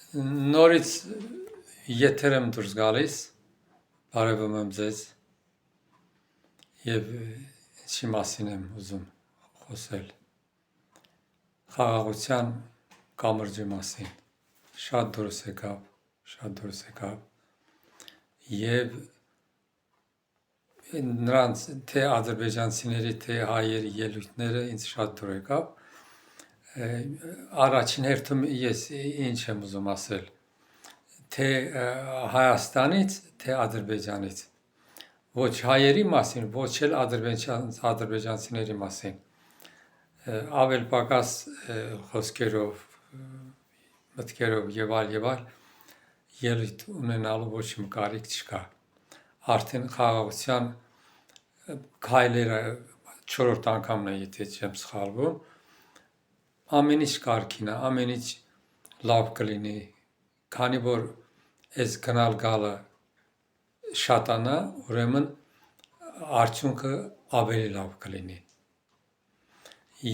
Նորից եթեր եմ դուրս գալիս, բարևում եմ ձեզ և ինչի մասին եմ ուզում խոսել, խաղաղության կամրջի մասին, շատ դուրս եկավ և նրանց թե ադրբեջանցիների, թե հայերի ելույթները ինձ շատ դուր եկավ, առաջին հերթում ես ինչ եմ ուզում ասել, թե Հայաստանից, թե Ադրբեջանից, ոչ հայերի մասին, ոչ էլ ադրբեջանցիների մասին, ավել պակաս խոսքերով, մտքերով և այլ, ելույթ ունենալու ոչ մի կարիք չկա, արդեն խաղաղության քայլերը 4-րդ անգամն է, եթե չեմ սխալվում, ամեն ինչ կարգին է, ամեն ինչ լավ կլինի, քանի որ այս գնալ գալը շատանա, ուրեմն արդյունքը ավելի լավ կլինի։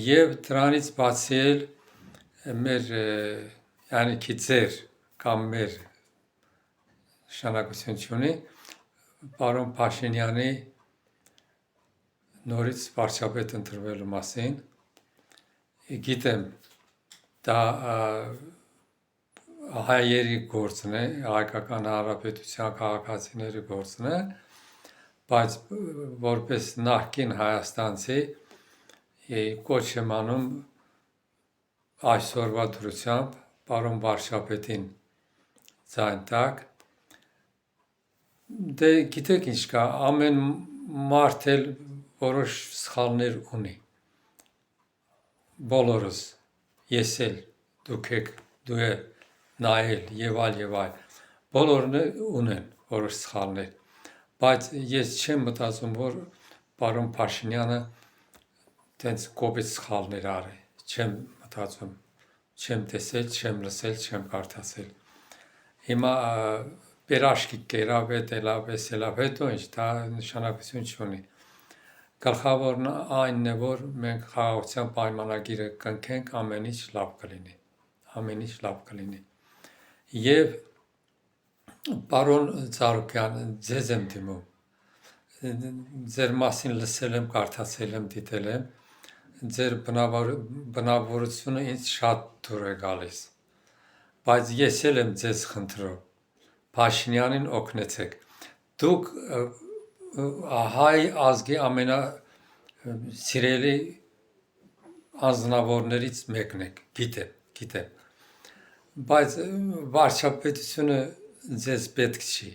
Եվ դրանից բացի էլ մեր, յանիքի ձեր կամ մեր նշանակություն չունի, պարոն Փաշինյանի նորից վարչապետ ընտրվելու մասին, գիտեմ, դա հայերի գործն է, հայկական հանրապետության քաղաքացիների գործն է, բայց որպես նախկին հայաստանցի կոչ եմ անում այսօրվա դրությամբ պարոն վարչապետին ձայն տակ, դե գիտեք ինչ կա, ամեն մարդ էլ որոշ սխալներ ունի, բոլորս, ես էլ, դուք եք, դու էլ, նայել և այլ, բոլորն ունեն որոշ սխալներ, բայց ես չեմ մտածում, որ պարոն Փաշինյանը տենց կոպիտ սխալներ արի, չեմ մտածում, չեմ տեսել, չեմ լսել, չեմ կարդացել, հիմա պերաշկի կերավ, էդ ելավ, ես ելավ, հետո ինչ, դա նշանակություն չունի, գլխավորն այն է, որ մենք խաղաղության պայմանագիրը կնքենք, ամեն ինչ լավ կլինի, և պարոն Ծառուկյան, ձեզ եմ դիմում, ձեր մասին լսել եմ, կարդացել եմ, դիտել եմ, ձեր բնավորությունը ինձ շատ դուր է գալիս, բայց ես էլ եմ ձեզ խնդրում, Փաշինյանին օգնեցեք, դուք հայ ազգի ամենասիրելի անձնավորներից մեկն եք, գիտեմ, բայց վարչապետությունը ձեզ պետք չի,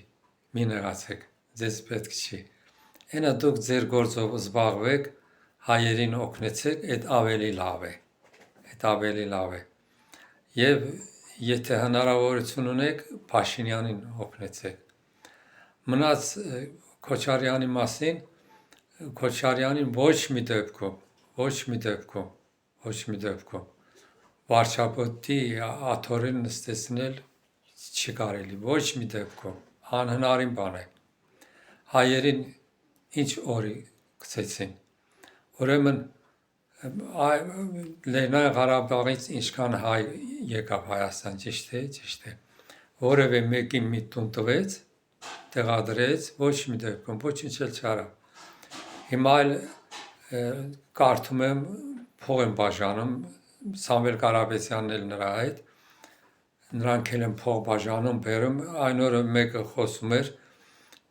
մի նեղացեք, ձեզ պետք չի, հենա դուք ձեր գործով զբաղվեք, հայերին օգնեցեք, էդ ավելի լավ է, և եթե հնարավորություն ունեք, Փաշինյանին օգնեցեք, մնաց Քոչարյանի մասին, Քոչարյանին ոչ մի դեպքում վարչապետի աթոռին նստեցնել չի կարելի, ոչ մի դեպքում, անհնարին բան է, հայերին ինչ օրի գցեցին, ուրեմն Լեռնային Ղարաբաղից ինչքան հայ եկավ Հայաստան, ճիշտ է, որևէ մեկին մի տուն տվեց, տեղադրեց, ոչ մի դեպքում, ոչինչ էլ չարավ, հիմա էլ կարդում եմ, փող են բաժանում, Սամվել Կարապետյանն էլ նրա հետ, նրանք էլ են փող բաժանում, բերում, այն օրը մեկը խոսում էր,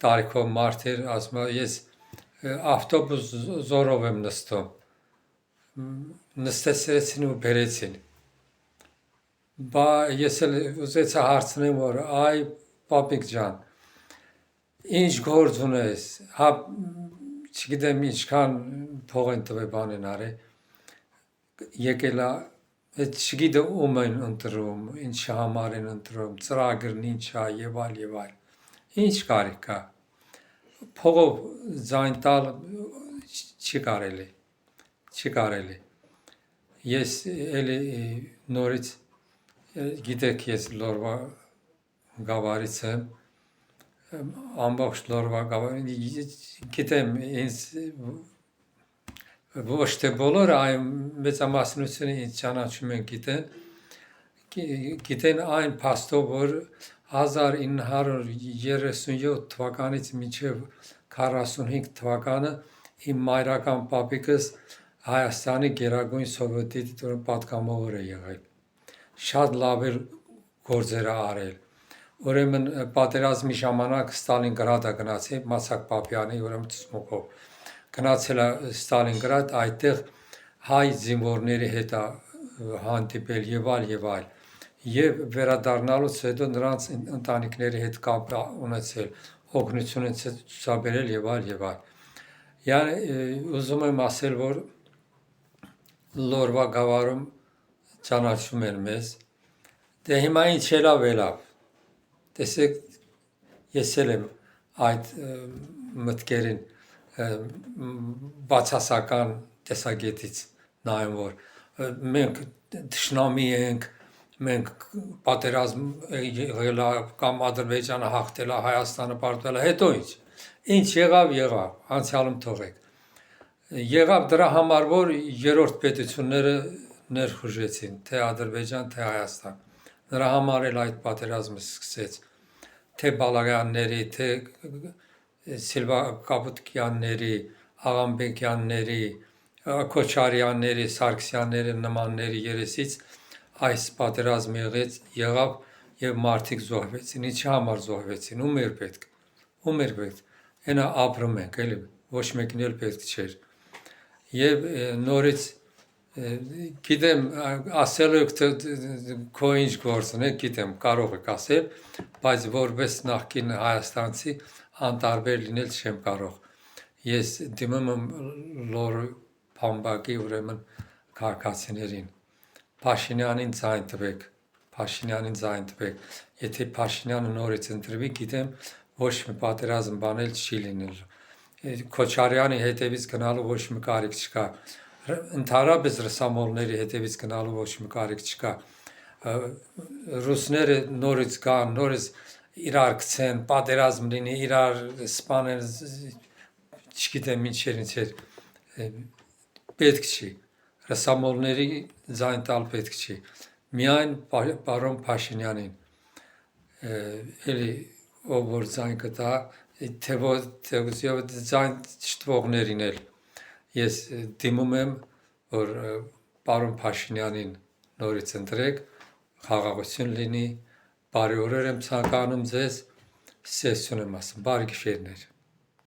տարիքով մարդ էր, ասում է, ես ավտոբուս զորով եմ նստում, նստեցրեցին ու բերեցին, բա ես էլ ուզեցա հարցնեմ, որ այ պապիկ ջան, ինչ գործ ունես, հա չգիտեմ ինչքան փող են տվել բան են արել, եկել է, չգիտեմ ում են ընտրում, ինչի համար են ընտրում, ծրագրն ինչ է և այլ, ինչ կարիք կա, փողով ձայն տալ չի կարելի, ես էլի նորից, գիտեք ես Լոռվա գավառից եմ, ամբողջ Լոռվա գավառից, գիտեմ ինձ ոչ թե բոլորը, այլ մեծամասնությունը ինձ ճանաչում են, գիտեն, գիտեն այն փաստով, որ 1937 թվականից մինչև 45 թվականը իմ մայրական պապիկս Հայաստանի Գերագույն Սովետի պատգամավոր է եղել։ Շատ լավ էր գործերը արել։ Ուրեմն պատերազմի ժամանակ Ստալինգրադը գնացել Մասակ Պապյանի ուրեմն ցուցմունքով։ Գնացել է Ստալինգրադ, այդտեղ հայ զինվորների հետ հանդիպել եւ այլ։ Եվ վերադառնալուց հետո նրանց ընտանիքների հետ կապ ունեցել, օգնություն ցուցաբերել եւ այլ։ Yani ուզում եմ ասել, որ Լորվա գավառում ճանաչում են մեզ։ Դե հիմա ինչ ելավ։ Տեսեք, ես էլ եմ այդ մտքերին բացասական տեսակետից նայում, որ մենք թշնամի ենք, մենք պատերազմ եղել կամ Ադրբեջանը հաղթել է, Հայաստանը պարտվել է, հետո ինչ եղավ, անցյալում թողեք։ Եղավ դրա համար, որ երրորդ պետությունները ներխուժեցին, թե Ադրբեջան, թե Հայաստան։ Նրա համար էլ այդ պատերազմը սկսեց, թե Բալայանների, թե Սիլվա-Կապուտկյանների, Աղամբեկյանների, Քոչարյանների, Սարգսյանների նմանների երեսից այս պատերազմը եղավ եւ մարդիկ զոհվեցին։ Ինչի համար զոհվեցին, ում էր պետք։ Հենա ապրում ենք, էլի ոչ մեկին էլ պետք չէր։ Եվ նորից գիտեմ, ասելու եք, թե քո ինչ գործն է, գիտեմ, կարող եք ասել, բայց որպես նախկին հայաստանցի անտարբեր լինել չեմ կարող։ Ես դիմում եմ Լոռու Փամբակի ուրեմն քաղաքացիներին, Փաշինյանին ձայն տվեք։ Եթե Փաշինյանը նորից ընտրվի, գիտեմ, ոչ մի պատերազմ բանել չի լինել։ Քոչարյանի հետևից գնալու ոչ մի կարիք չկա։ Ընդհանրապես ռուսամոլների հետևից գնալու ոչ մի կարիք չկա։ Ռուսները նորից գան, նորից իրար գցեն, պատերազմ լինի, իրար սպանեն, չգիտեմ ինչեր, պետք չի։ Ռուսամոլների ձայն տալ պետք չի։ Միայն պարոն Փաշինյանին, էլի ով որ ձայն կտա, ձայն չտվողներին էլ ես դիմում եմ, որ պարոն Փաշինյանին նորից ընտրեք, խաղաղություն լինի, բարի օրեր եմ ցանկանում ձեզ, սեզություն եմ ասում, բարի գիշերներ։